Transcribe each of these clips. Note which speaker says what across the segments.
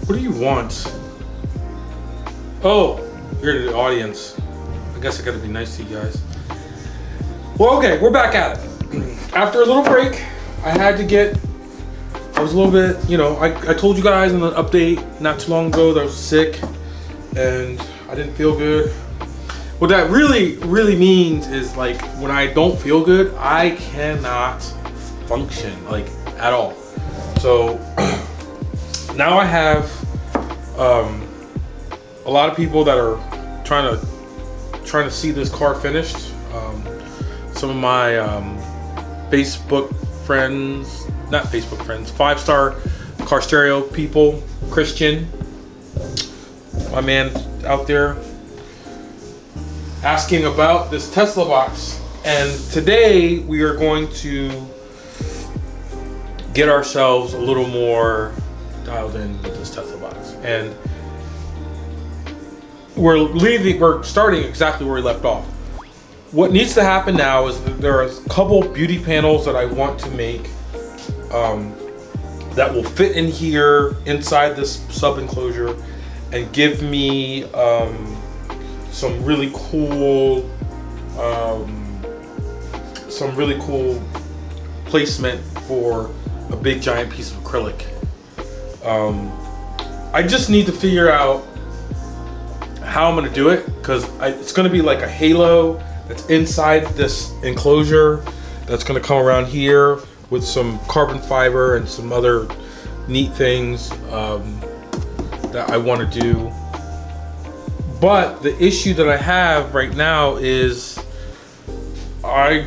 Speaker 1: What do you want? Oh, you're the audience. I guess I gotta be nice to you guys. Well, okay, we're back at it. After a little break, I was a little bit, you know, I told you guys in the update not too long ago that I was sick and I didn't feel good. What that really means is like when I don't feel good, I cannot function like at all. So now I have a lot of people that are trying to see this car finished. Some of my Facebook friends, not Facebook friends, 5-star car stereo people, Christian, my man out there, asking about this Tesla box. And today we are going to get ourselves a little more dialed in with this Tesla box. And we're starting exactly where we left off. What needs to happen now is that there are a couple beauty panels that I want to make that will fit in here inside this sub enclosure and give me some really cool placement for a big giant piece of acrylic. I just need to figure out how I'm gonna do it, because it's gonna be like a halo that's inside this enclosure that's gonna come around here with some carbon fiber and some other neat things that I want to do. But the issue that I have right now is I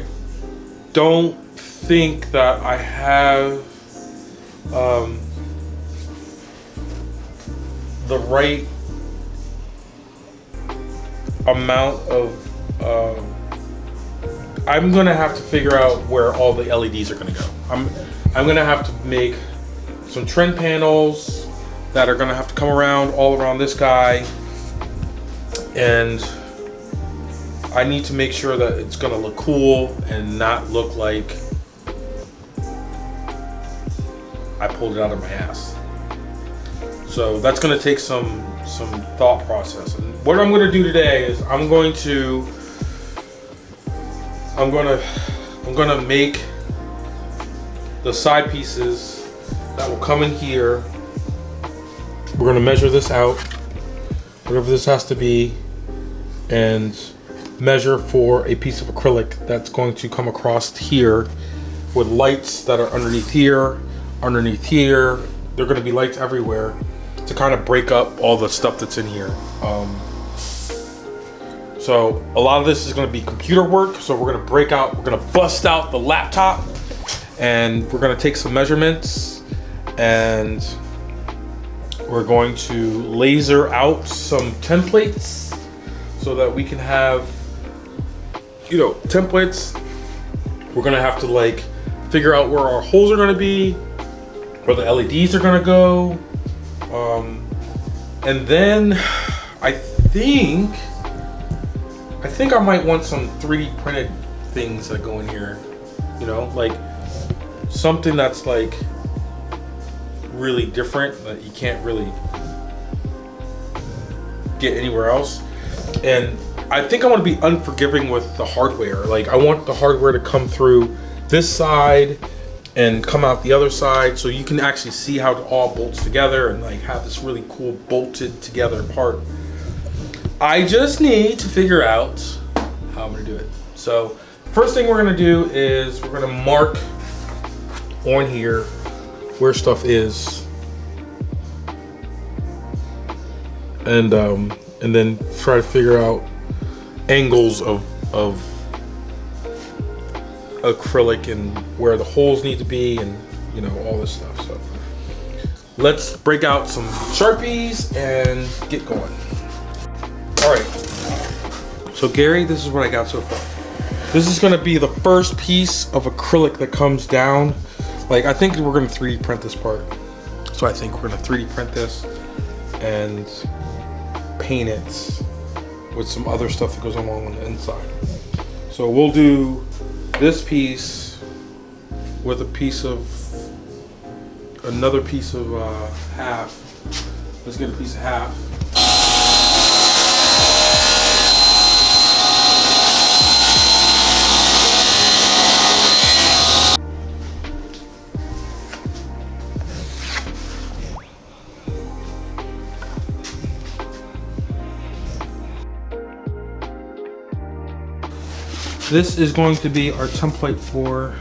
Speaker 1: don't think that I have the right amount of I'm gonna have to figure out where all the LEDs are gonna go. I'm gonna have to make some trend panels that are gonna have to come around all around this guy, and I need to make sure that it's gonna look cool and not look like I pulled it out of my ass. So that's gonna take some thought process. And what I'm gonna do today is I'm gonna make the side pieces that will come in here. We're gonna measure this out, whatever this has to be, and measure for a piece of acrylic that's going to come across here with lights that are underneath here. There are gonna be lights everywhere to kind of break up all the stuff that's in here. So a lot of this is going to be computer work. So we're going to bust out the laptop and we're going to take some measurements and we're going to laser out some templates so that we can have, you know, templates. We're going to have to like figure out where our holes are going to be, where the LEDs are going to go. And then I think I might want some 3D printed things that go in here, you know, like something that's like really different that you can't really get anywhere else. And I think I want to be unforgiving with the hardware. Like I want the hardware to come through this side and come out the other side so you can actually see how it all bolts together and like have this really cool bolted together part. I just need to figure out how I'm gonna do it. So first thing we're gonna do is we're gonna mark on here where stuff is, and then try to figure out angles of acrylic and where the holes need to be, and you know, all this stuff. So let's break out some Sharpies and get going. All right, so Gary, this is what I got so far. This is gonna be the first piece of acrylic that comes down. Like I think we're gonna 3D print this part. So I think we're gonna 3D print this and paint it with some other stuff that goes along on the inside. So we'll do this piece with a piece of, another piece of half Let's get a piece of half. This is going to be our template for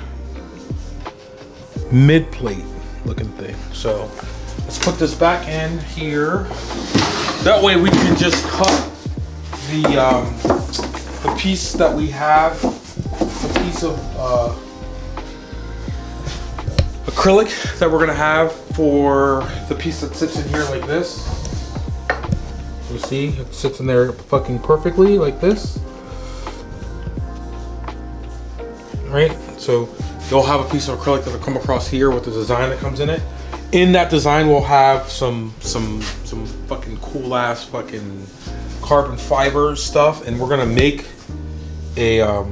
Speaker 1: mid-plate looking thing. So let's put this back in here. That way we can just cut the piece that we have, the piece of acrylic that we're gonna have for the piece that sits in here like this. You see, it sits in there fucking perfectly like this. Right, so you'll have a piece of acrylic that'll come across here with the design that comes in it. In that design, we'll have some fucking cool ass fucking carbon fiber stuff, and we're gonna make a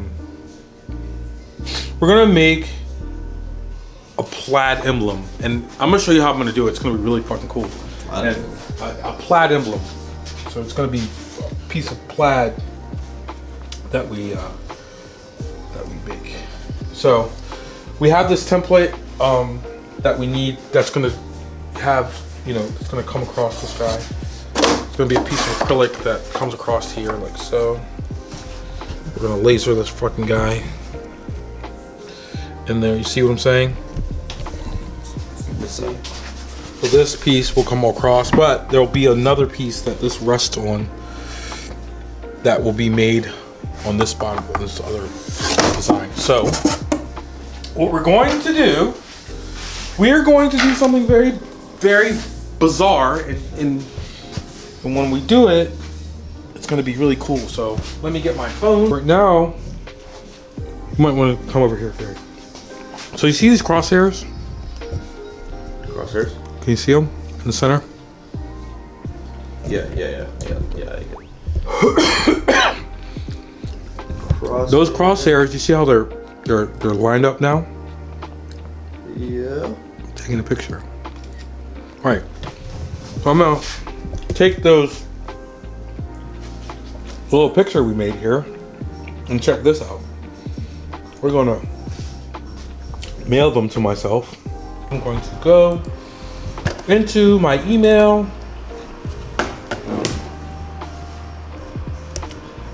Speaker 1: plaid emblem, and I'm gonna show you how I'm gonna do it. It's gonna be really fucking cool. And a plaid emblem. So it's gonna be a piece of plaid that we bake. So we have this template that we need. That's gonna have, you know, it's gonna come across this guy. It's gonna be a piece of acrylic that comes across here like so. We're gonna laser this fucking guy in there. You see what I'm saying? So this piece will come across, but there'll be another piece that this rests on that will be made on this bottom of this other design. So what we're going to do, we're going to do something very, very bizarre, and when we do it, it's going to be really cool. So let me get my phone. Right now, you might want to come over here, Gary. So you see these crosshairs?
Speaker 2: Crosshairs?
Speaker 1: Can you see them in the center?
Speaker 2: Yeah.
Speaker 1: Those crosshairs, you see how they're lined up now?
Speaker 2: Yeah.
Speaker 1: I'm taking a picture. All right. So I'm gonna take those little picture we made here and check this out. We're gonna mail them to myself. I'm going to go into my email.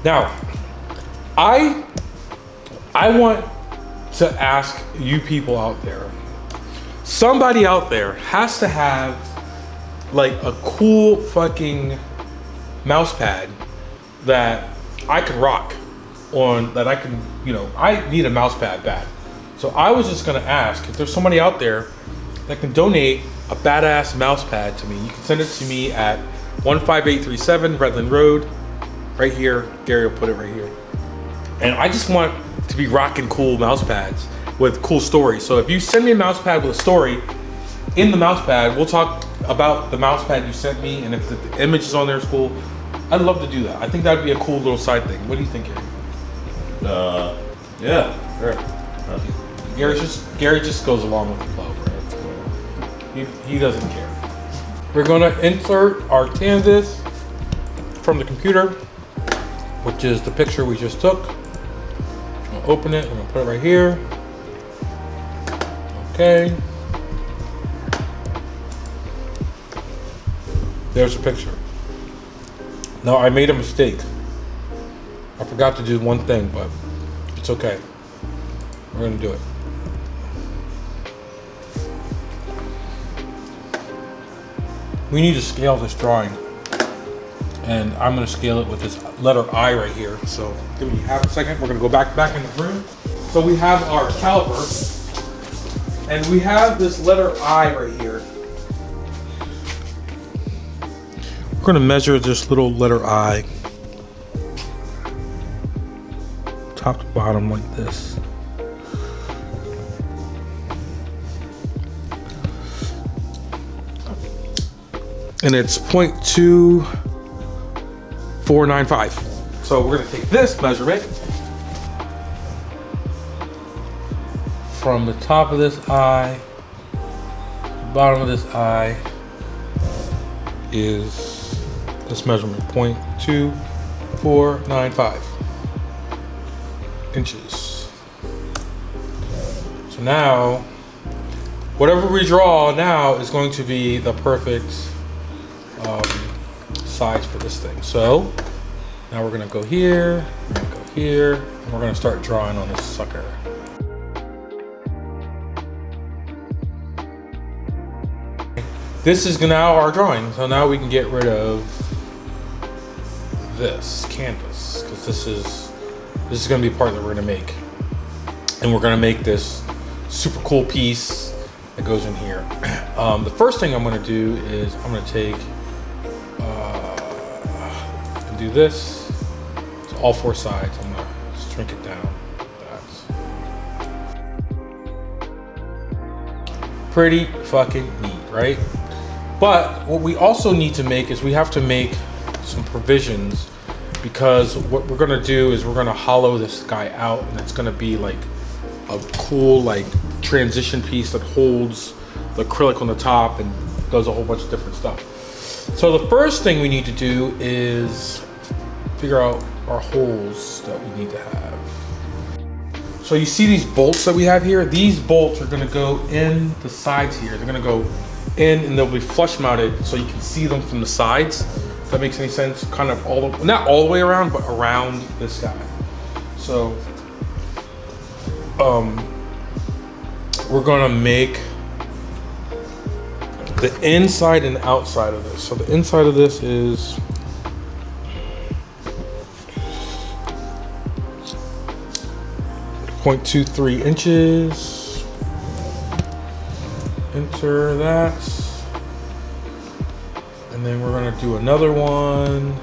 Speaker 1: Now, I want to ask you people out there, somebody out there has to have like a cool fucking mouse pad that I can rock on, that I can, you know, I need a mouse pad bad. So I was just gonna ask if there's somebody out there that can donate a badass mouse pad to me. You can send it to me at 15837 Redland Road, right here. Gary will put it right here. And I just want to be rocking cool mouse pads with cool stories. So if you send me a mouse pad with a story, in the mouse pad, we'll talk about the mouse pad you sent me, and if the image is on there is cool, I'd love to do that. I think that'd be a cool little side thing. What do you think, Gary?
Speaker 2: Yeah, sure.
Speaker 1: Gary just goes along with the flow, right? He doesn't care. We're gonna insert our canvas from the computer, which is the picture we just took. We'll open it, we're gonna put it right here. Okay. There's a picture. Now I made a mistake. I forgot to do one thing, but it's okay. We're gonna do it. We need to scale this drawing, and I'm gonna scale it with this letter I right here. So give me half a second. We're gonna go back in the room. So we have our caliper, and we have this letter I right here. We're gonna measure this little letter I, top to bottom like this. And it's 0.2495. So we're gonna take this measurement from the top of this eye, bottom of this eye, is this measurement, 0.2495 inches. So now, whatever we draw now is going to be the perfect size for this thing. So now we're gonna go here, we're gonna go here, and we're gonna start drawing on this sucker. This is now our drawing. So now we can get rid of this canvas, because this is gonna be part that we're gonna make. And we're gonna make this super cool piece that goes in here. The first thing I'm gonna do is I'm gonna take and do this. So all four sides, I'm gonna shrink it down like that. Pretty fucking neat, right? But what we also need to make is we have to make some provisions, because what we're gonna do is we're gonna hollow this guy out, and it's gonna be like a cool like transition piece that holds the acrylic on the top and does a whole bunch of different stuff. So the first thing we need to do is figure out our holes that we need to have. So you see these bolts that we have here? These bolts are gonna go in the sides here. They're gonna go in and they'll be flush mounted so you can see them from the sides. If that makes any sense? Kind of all the, not all the way around, but around this guy. So we're gonna make the inside and outside of this. So the inside of this is 0.23 inches. Enter that. And then we're gonna do another one.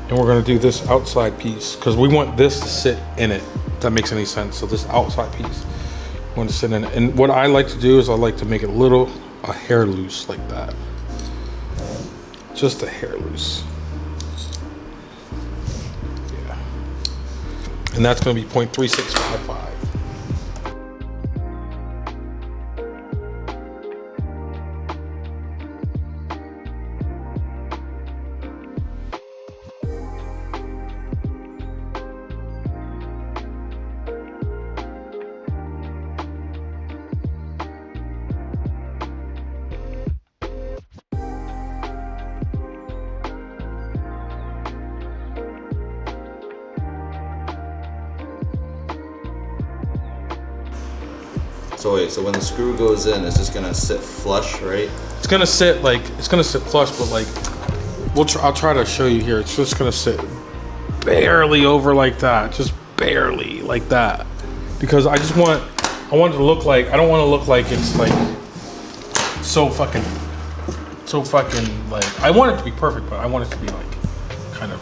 Speaker 1: And we're gonna do this outside piece, because we want this to sit in it, if that makes any sense. So this outside piece, we want to sit in it. And what I like to do is I like to make it a hair loose like that. Just a hair loose. Yeah. And that's gonna be 0.3655.
Speaker 2: So wait, so when the screw goes in, it's just gonna sit flush, right?
Speaker 1: It's gonna sit flush, but like, I'll try to show you here. It's just gonna sit barely over like that, just barely like that. Because I want it to look like, I don't want to look like it's like so fucking like, I want it to be perfect, but I want it to be like kind of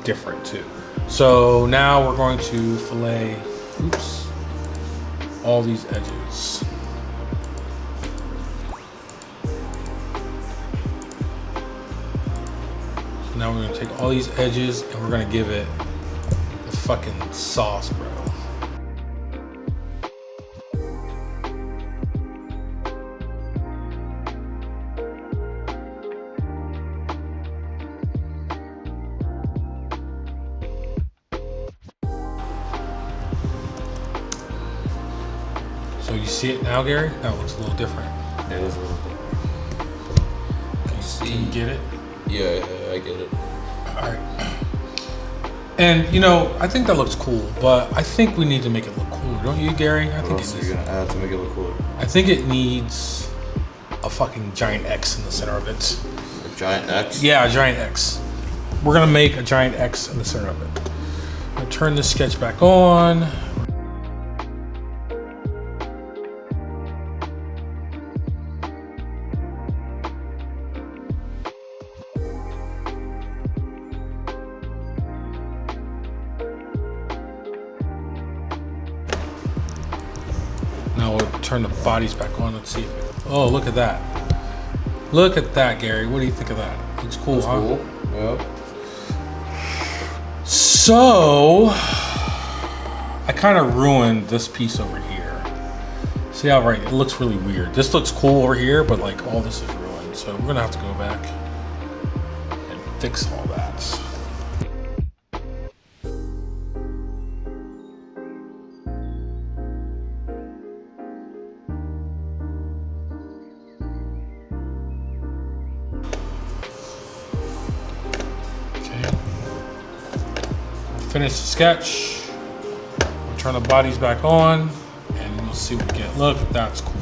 Speaker 1: different too. So now we're going to fillet, all these edges. So now we're gonna take all these edges and we're gonna give it the fucking sauce, bro. So you see it now, Gary? That looks a little different.
Speaker 2: It is a little bit.
Speaker 1: Can you get it?
Speaker 2: Yeah, I get it.
Speaker 1: All right. And you know, I think that looks cool, but I think we need to make it look cooler, don't you, Gary? I think
Speaker 2: What else are you gonna add to make it look cooler?
Speaker 1: I think it needs a fucking giant X in the center of it.
Speaker 2: A giant X?
Speaker 1: Yeah, a giant X. We're gonna make a giant X in the center of it. I'm gonna turn this sketch back on. Now we'll turn the bodies back on. Let's see. Oh, look at that. Look at that, Gary. What do you think of that? Looks cool,
Speaker 2: That's
Speaker 1: huh?
Speaker 2: cool. Yep.
Speaker 1: So, I kind of ruined this piece over here. See how right? It looks really weird. This looks cool over here, but like all this is ruined. So we're gonna have to go back and fix all that. Finish the sketch. We'll turn the bodies back on, and we'll see what we get. Look, that's cool.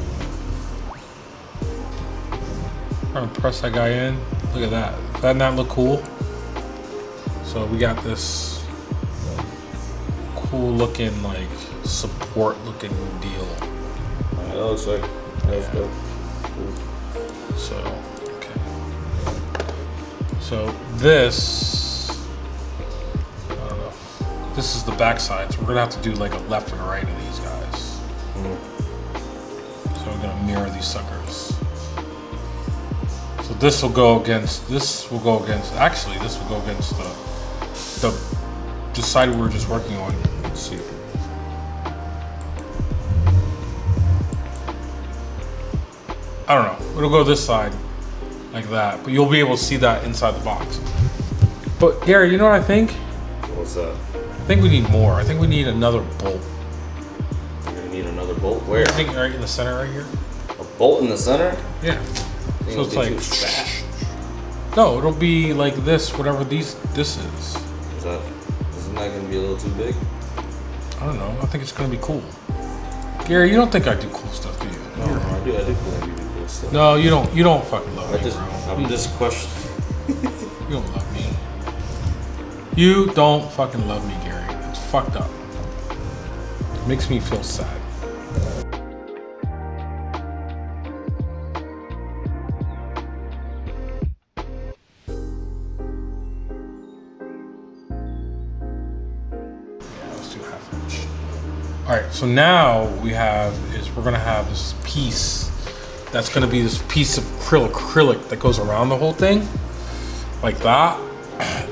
Speaker 1: I'm gonna press that guy in. Look at that. Doesn't that look cool? So we got this cool looking, like support looking deal.
Speaker 2: That looks like that's dope. Cool.
Speaker 1: So, okay. So this. This is the back side, so we're gonna have to do like a left and a right of these guys. So we're gonna mirror these suckers. So this will go against, actually this will go against the side we were just working on. Let's see. I don't know, it'll go this side like that, but you'll be able to see that inside the box. But Gary, you know what I think?
Speaker 2: What's that?
Speaker 1: I think we need more. I think we need another bolt.
Speaker 2: You're gonna need another bolt? Where?
Speaker 1: I think right in the center right here.
Speaker 2: A bolt in the center?
Speaker 1: Yeah. So it's like
Speaker 2: fat.
Speaker 1: No, it'll be like this, whatever this is.
Speaker 2: Isn't that gonna be a little too big?
Speaker 1: I don't know. I think it's gonna be cool. Gary, you don't think I do cool stuff, do you?
Speaker 2: No, I do think you do cool stuff.
Speaker 1: No, you don't. You don't fucking love me, bro.
Speaker 2: I'm just questioning.
Speaker 1: You don't love me. You don't fucking love me, Gary. It's fucked up. It makes me feel sad. Yeah, let's do ½ inch. All right, so now we're gonna have this piece that's gonna be this piece of acrylic that goes around the whole thing, like that.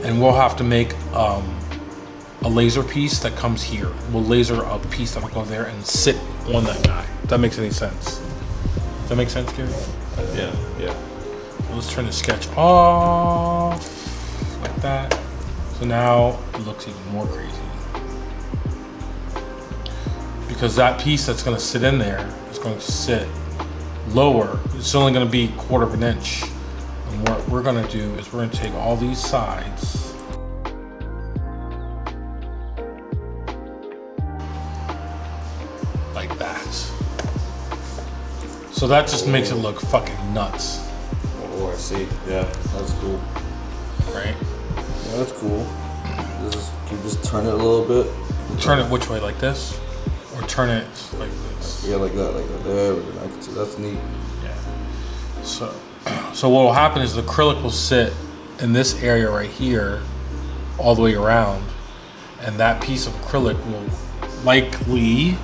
Speaker 1: And we'll have to make a laser piece that comes here. We'll laser a piece that will go there and sit on that guy. If that makes any sense. Does that make sense, Gary?
Speaker 2: Yeah.
Speaker 1: So let's turn the sketch off like that. So now it looks even more crazy. Because that piece that's gonna sit in there is going to sit lower. It's only gonna be 1/4 of an inch. And what we're gonna do is we're gonna take all these sides like that. So that just makes it look fucking nuts.
Speaker 2: Oh, I see. Yeah, that's cool.
Speaker 1: Right?
Speaker 2: Yeah, that's cool. Can you just turn it a little bit?
Speaker 1: Turn it which way, like this? Or turn it like this?
Speaker 2: Yeah, like that. There we go. I can see. That's neat.
Speaker 1: Yeah. So what will happen is the acrylic will sit in this area right here all the way around, and that piece of acrylic will likely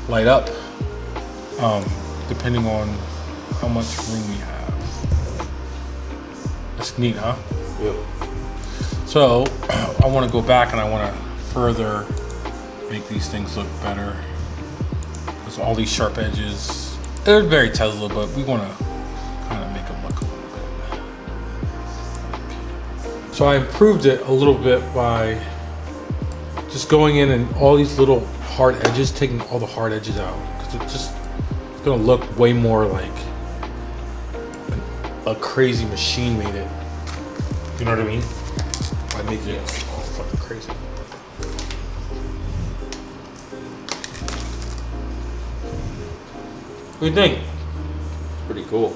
Speaker 1: light up depending on how much room we have. That's neat, huh?
Speaker 2: Yep.
Speaker 1: So I want to go back and I want to further make these things look better. There's all these sharp edges. They're very Tesla, but we want to kind of make them look a little bit. So I improved it a little bit by just going in and all these little hard edges, taking all the hard edges out, because it's gonna look way more like a crazy machine made it. You know what I mean? By making it all fucking crazy. What do you think?
Speaker 2: It's pretty cool.